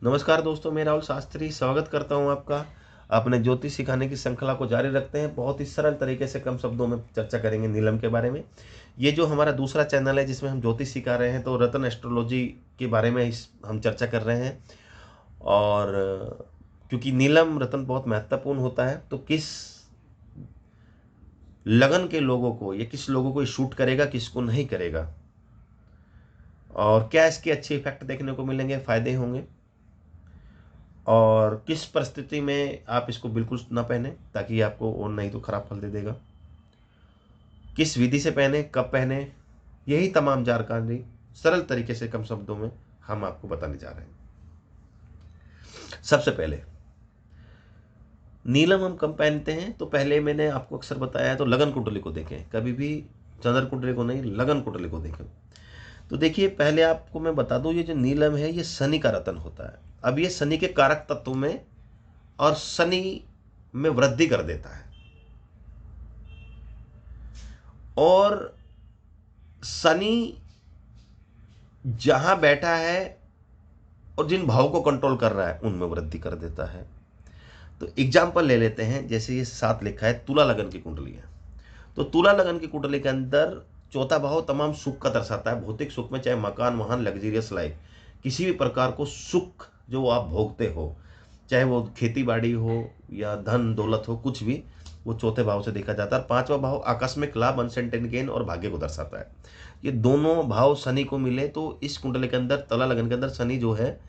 नमस्कार दोस्तों, मैं राहुल शास्त्री स्वागत करता हूं आपका। अपने ज्योतिष सिखाने की श्रृंखला को जारी रखते हैं। बहुत ही सरल तरीके से कम शब्दों में चर्चा करेंगे नीलम के बारे में। ये जो हमारा दूसरा चैनल है जिसमें हम ज्योतिष सिखा रहे हैं, तो रत्न एस्ट्रोलॉजी के बारे में हम चर्चा कर रहे हैं। और क्योंकि नीलम रत्न बहुत महत्वपूर्ण होता है, तो किस लगन के लोगों को या किस लोगों को ये शूट करेगा, किसको नहीं करेगा, और क्या इसके अच्छे इफेक्ट देखने को मिलेंगे, फायदे होंगे, और किस परिस्थिति में आप इसको बिल्कुल ना पहने ताकि आपको और नहीं तो खराब फल दे देगा, किस विधि से पहने, कब पहने, यही तमाम जानकारी सरल तरीके से कम शब्दों में हम आपको बताने जा रहे हैं। सबसे पहले नीलम हम कब पहनते हैं, तो पहले मैंने आपको अक्सर बताया है, तो लगन कुंडली को देखें, कभी भी चंद्र कुंडली को नहीं, लगन कुंडली को देखें। तो देखिए, पहले आपको मैं बता दूं, ये जो नीलम है ये शनि का रत्न होता है। अब ये शनि के कारक तत्व में और शनि में वृद्धि कर देता है। और शनि जहां बैठा है और जिन भाव को कंट्रोल कर रहा है उनमें वृद्धि कर देता है। तो एग्जाम्पल ले लेते हैं, जैसे ये साथ लिखा है तुला लगन की कुंडली है। तो तुला लगन की कुंडली के अंदर चौथा भाव तमाम सुख का दर्शाता है। भौतिक सुख में, चाहे मकान, वाहन, लग्जरियस लाइफ, किसी भी प्रकार को सुख जो आप भोगते हो, चाहे वो खेती बाड़ी हो या धन दौलत हो, कुछ भी, वो चौथे भाव से देखा जाता है। पांचवा भाव आकस्मिक लाभ, अनसर्टेन गेन और भाग्य को दर्शाता है। ये दोनों भाव शनि को मिले तो इस कुंडली के अंदर, तुला लगन के अंदर, शनि जो है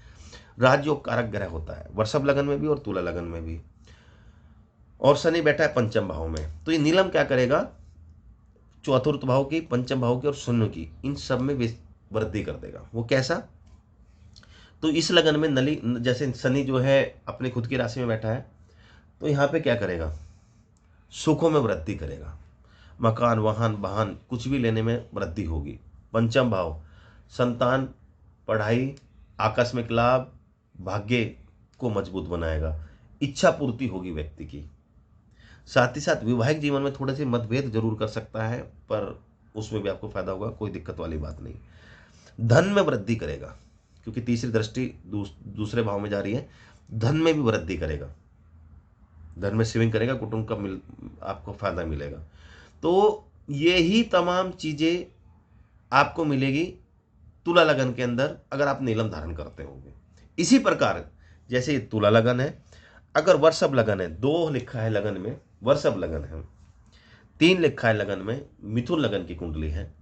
राजयोग कारक ग्रह होता है, वृषभ लगन में भी और तुला लगन में भी। और शनि बैठा है पंचम भाव में। तो ये नीलम क्या करेगा, चतुर्थ भाव की, पंचम भाव की और शून्य की, इन सब में वृद्धि कर देगा। वो कैसा, तो इस लगन में नली, जैसे शनि जो है अपनी खुद की राशि में बैठा है, तो यहाँ पे क्या करेगा, सुखों में वृद्धि करेगा। मकान, वाहन, वाहन कुछ भी लेने में वृद्धि होगी। पंचम भाव संतान, पढ़ाई, आकस्मिक लाभ, भाग्य को मजबूत बनाएगा। इच्छा पूर्ति होगी व्यक्ति की। साथ ही साथ वैवाहिक जीवन में थोड़े से मतभेद जरूर कर सकता है, पर उसमें भी आपको फायदा होगा, कोई दिक्कत वाली बात नहीं। धन में वृद्धि करेगा, क्योंकि तीसरी दृष्टि दूसरे भाव में जा रही है। धन में भी वृद्धि करेगा, धन में सेविंग करेगा, कुटुंब का आपको फायदा मिलेगा। तो ये ही तमाम चीजें आपको मिलेगी तुला लगन के अंदर, अगर आप नीलम धारण करते होंगे। इसी प्रकार जैसे तुला लगन है, अगर वृषभ लगन है, 2 लिखा है लगन में वृषभ लगन है, 3 लिखा है लगन में मिथुन लगन की कुंडली है,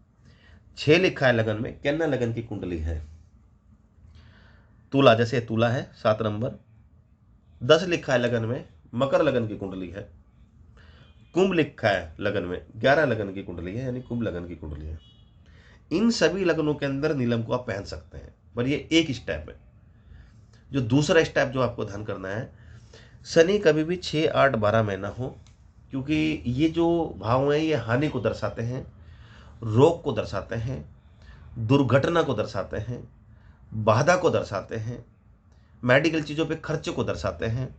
6 लिखा है लगन में कन्या लगन की कुंडली है। तुला, जैसे तुला है 7 नंबर, 10 लिखा है लगन में मकर लगन की कुंडली है, कुंभ लिखा है लगन में 11 लगन की कुंडली है, यानी कुंभ लगन की कुंडली है। इन सभी लगनों के अंदर नीलम को आप पहन सकते हैं, पर ये एक स्टेप है। जो दूसरा स्टेप जो आपको ध्यान करना है, शनि कभी भी 6, 8, 12 में ना हो, क्योंकि ये जो भाव हैं ये हानि को दर्शाते हैं, रोग को दर्शाते हैं, दुर्घटना को दर्शाते हैं, बाधा को दर्शाते हैं, मेडिकल चीज़ों पे खर्चे को दर्शाते हैं,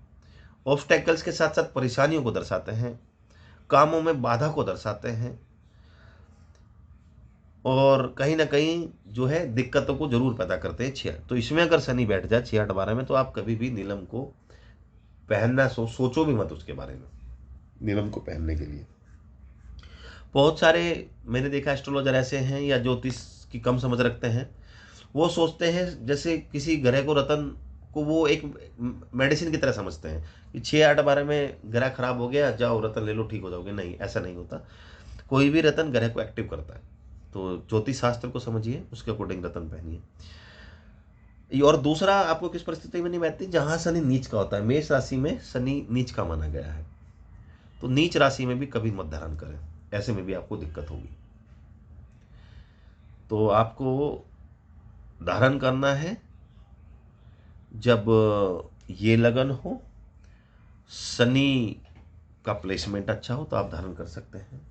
ऑब्स्टेकल्स के साथ साथ परेशानियों को दर्शाते हैं, कामों में बाधा को दर्शाते हैं, और कहीं ना कहीं जो है दिक्कतों को जरूर पैदा करते हैं। 6, तो इसमें अगर शनि बैठ जाए 6, 8, 12 में, तो आप कभी भी नीलम को पहनना सोचो भी मत उसके बारे में, नीलम को पहनने के लिए। बहुत सारे मैंने देखा एस्ट्रोलॉजर ऐसे हैं या ज्योतिष की कम समझ रखते हैं। वो सोचते हैं जैसे किसी ग्रह को, रतन को वो एक मेडिसिन की तरह समझते हैं कि 6, 8, 12 में ग्रह खराब हो गया, जाओ रतन ले लो, ठीक हो जाओगे। नहीं, ऐसा नहीं होता। कोई भी रतन ग्रह को एक्टिव करता है। तो ज्योतिष शास्त्र को समझिए, उसके अकॉर्डिंग रतन पहनिए। और दूसरा, आपको किस परिस्थिति में नहीं बैठती, जहां शनि नीच का होता है। मेष राशि में शनि नीच का माना गया है, तो नीच राशि में भी कभी मत धारण करें, ऐसे में भी आपको दिक्कत होगी। तो आपको धारण करना है जब ये लगन हो, शनि का प्लेसमेंट अच्छा हो, तो आप धारण कर सकते हैं।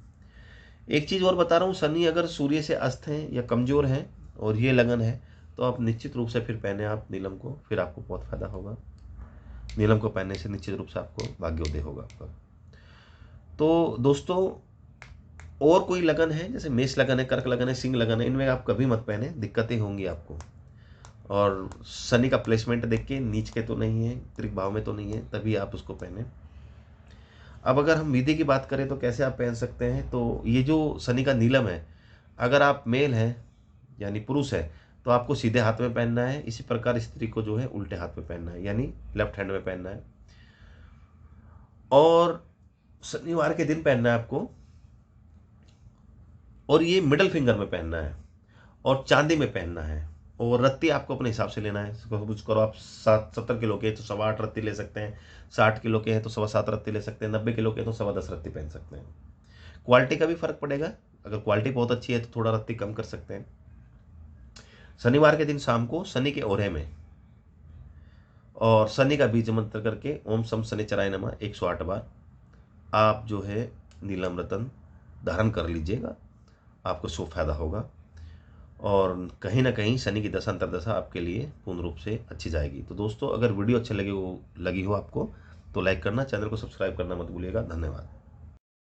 एक चीज और बता रहा हूं, शनि अगर सूर्य से अस्त हैं या कमजोर हैं और ये लगन है, तो आप निश्चित रूप से फिर पहने आप नीलम को, फिर आपको बहुत फायदा होगा। नीलम को पहनने से निश्चित रूप से आपको भाग्योदय होगा आपका। तो दोस्तों, और कोई लगन है, जैसे मेष लगन है, कर्क लगन है, सिंह लगन है, इनमें आप कभी मत पहने, दिक्कतें होंगी आपको। और शनि का प्लेसमेंट देख के नीच के तो नहीं है, त्रिक भाव में तो नहीं है, तभी आप उसको पहने। अब अगर हम विधि की बात करें तो कैसे आप पहन सकते हैं, तो ये जो शनि का नीलम है, अगर आप मेल हैं यानी पुरुष है तो आपको सीधे हाथ में पहनना है। इसी प्रकार स्त्री को जो है उल्टे हाथ में पहनना है, यानी लेफ्ट हैंड में पहनना है। और शनिवार के दिन पहनना है आपको, और ये मिडल फिंगर में पहनना है, और चांदी में पहनना है। और रत्ती आपको अपने हिसाब से लेना है। कुछ करो, आप 70 किलो के हैं तो 8.25 रत्ती ले सकते हैं, 60 किलो के हैं तो 7.25 रत्ती ले सकते हैं, 90 किलो के हैं तो 10.25 रत्ती पहन सकते हैं। क्वालिटी का भी फर्क पड़ेगा, अगर क्वालिटी बहुत अच्छी है तो थोड़ा रत्ती कम कर सकते हैं। शनिवार के दिन शाम को शनि के ओरे में और शनि का बीज मंत्र करके ओम सम शनिचराय नमः 108 बार आप जो है नीलम रतन धारण कर लीजिएगा, आपको शुभ फायदा होगा। और कहीं ना कहीं शनि की दशा अंतर्दशा आपके लिए पूर्ण रूप से अच्छी जाएगी। तो दोस्तों, अगर वीडियो अच्छे लगी हो आपको तो लाइक करना, चैनल को सब्सक्राइब करना मत भूलिएगा। धन्यवाद।